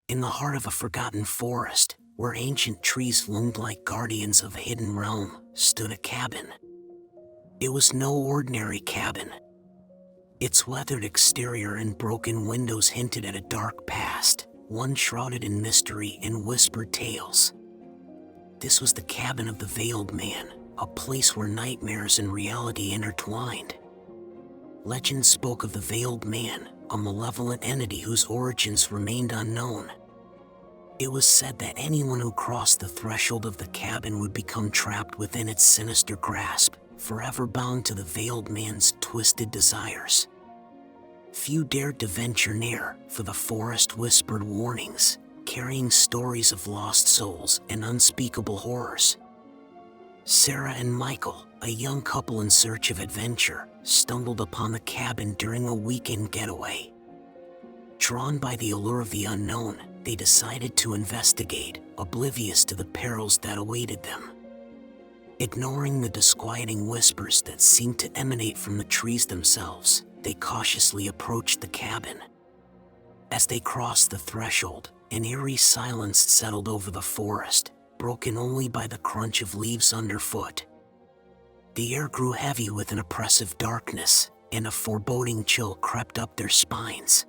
In the heart of a forgotten forest, where ancient trees loomed like guardians of a hidden realm, stood a cabin. It was no ordinary cabin. Its weathered exterior and broken windows hinted at a dark past, one shrouded in mystery and whispered tales. This was the cabin of the Veiled Man, a place where nightmares and reality intertwined. Legend spoke of the Veiled Man, a malevolent entity whose origins remained unknown. It was said that anyone who crossed the threshold of the cabin would become trapped within its sinister grasp, forever bound to the Veiled Man's twisted desires. Few dared to venture near, for the forest whispered warnings, carrying stories of lost souls and unspeakable horrors. Sarah and Michael, a young couple in search of adventure, stumbled upon the cabin during a weekend getaway. Drawn by the allure of the unknown, they decided to investigate, oblivious to the perils that awaited them. Ignoring the disquieting whispers that seemed to emanate from the trees themselves, they cautiously approached the cabin. As they crossed the threshold, an eerie silence settled over the forest, broken only by the crunch of leaves underfoot. The air grew heavy with an oppressive darkness, and a foreboding chill crept up their spines.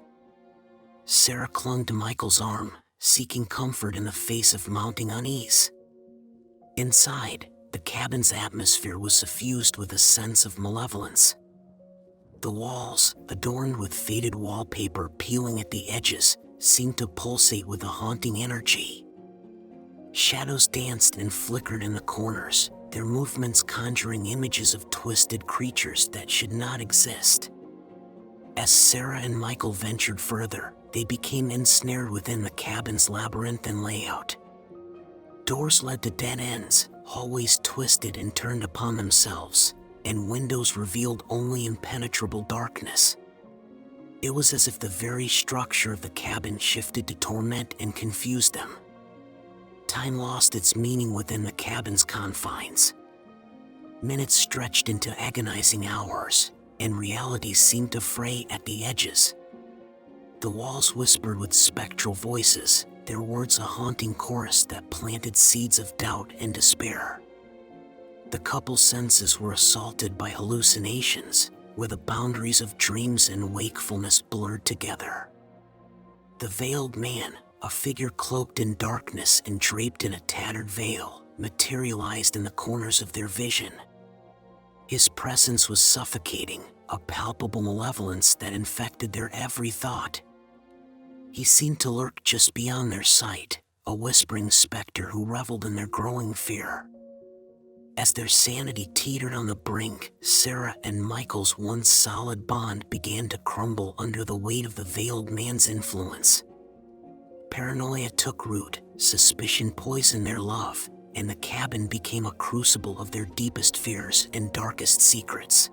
Sarah clung to Michael's arm, seeking comfort in the face of mounting unease. Inside, the cabin's atmosphere was suffused with a sense of malevolence. The walls, adorned with faded wallpaper peeling at the edges, seemed to pulsate with a haunting energy. Shadows danced and flickered in the corners, their movements conjuring images of twisted creatures that should not exist. As Sarah and Michael ventured further, they became ensnared within the cabin's labyrinthine layout. Doors led to dead ends, hallways twisted and turned upon themselves, and windows revealed only impenetrable darkness. It was as if the very structure of the cabin shifted to torment and confuse them. Time lost its meaning within the cabin's confines. Minutes stretched into agonizing hours, and reality seemed to fray at the edges. The walls whispered with spectral voices, their words a haunting chorus that planted seeds of doubt and despair. The couple's senses were assaulted by hallucinations, where the boundaries of dreams and wakefulness blurred together. The Veiled Man, a figure cloaked in darkness and draped in a tattered veil, materialized in the corners of their vision. His presence was suffocating, a palpable malevolence that infected their every thought. He seemed to lurk just beyond their sight, a whispering specter who reveled in their growing fear. As their sanity teetered on the brink, Sarah and Michael's once solid bond began to crumble under the weight of the Veiled Man's influence. Paranoia took root, suspicion poisoned their love, and the cabin became a crucible of their deepest fears and darkest secrets.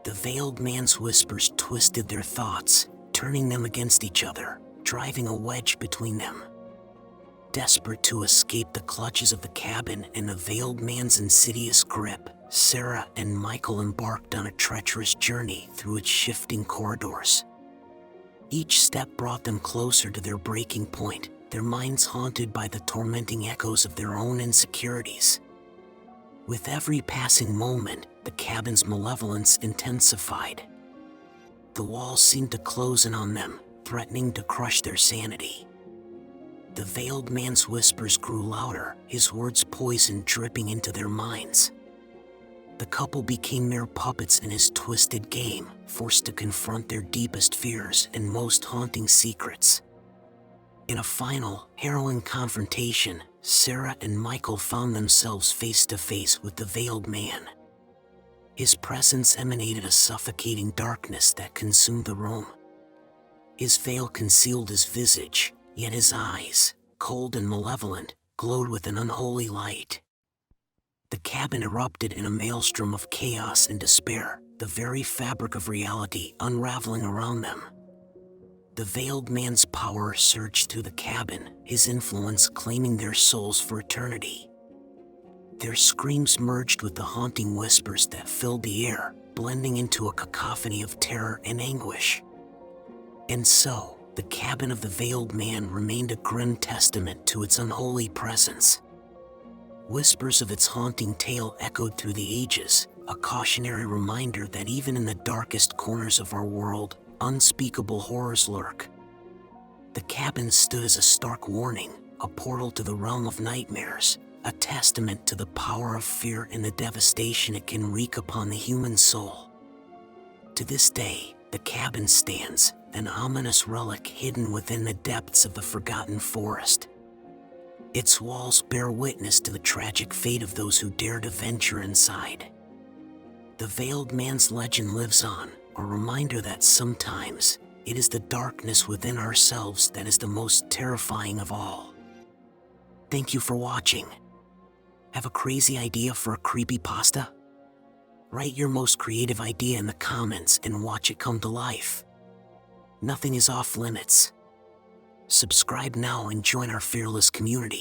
The Veiled Man's whispers twisted their thoughts, turning them against each other, driving a wedge between them. Desperate to escape the clutches of the cabin and the Veiled Man's insidious grip, Sarah and Michael embarked on a treacherous journey through its shifting corridors. Each step brought them closer to their breaking point, their minds haunted by the tormenting echoes of their own insecurities. With every passing moment, the cabin's malevolence intensified. The walls seemed to close in on them, threatening to crush their sanity. The Veiled Man's whispers grew louder, his words poison dripping into their minds. The couple became mere puppets in his twisted game, forced to confront their deepest fears and most haunting secrets. In a final, harrowing confrontation, Sarah and Michael found themselves face to face with the Veiled Man. His presence emanated a suffocating darkness that consumed the room. His veil concealed his visage, yet his eyes, cold and malevolent, glowed with an unholy light. The cabin erupted in a maelstrom of chaos and despair, the very fabric of reality unraveling around them. The Veiled Man's power surged through the cabin, his influence claiming their souls for eternity. Their screams merged with the haunting whispers that filled the air, blending into a cacophony of terror and anguish. And so, the cabin of the veiled man remained a grim testament to its unholy presence. Whispers of its haunting tale echoed through the ages, a cautionary reminder that even in the darkest corners of our world, unspeakable horrors lurk. The cabin stood as a stark warning, a portal to the realm of nightmares, a testament to the power of fear and the devastation it can wreak upon the human soul. To this day, the cabin stands, an ominous relic hidden within the depths of the forgotten forest. Its walls bear witness to the tragic fate of those who dare to venture inside. The veiled man's legend lives on, a reminder that sometimes it is the darkness within ourselves that is the most terrifying of all. Thank you for watching. Have a crazy idea for a creepypasta? Write your most creative idea in the comments and watch it come to life. Nothing is off limits. Subscribe now and join our fearless community.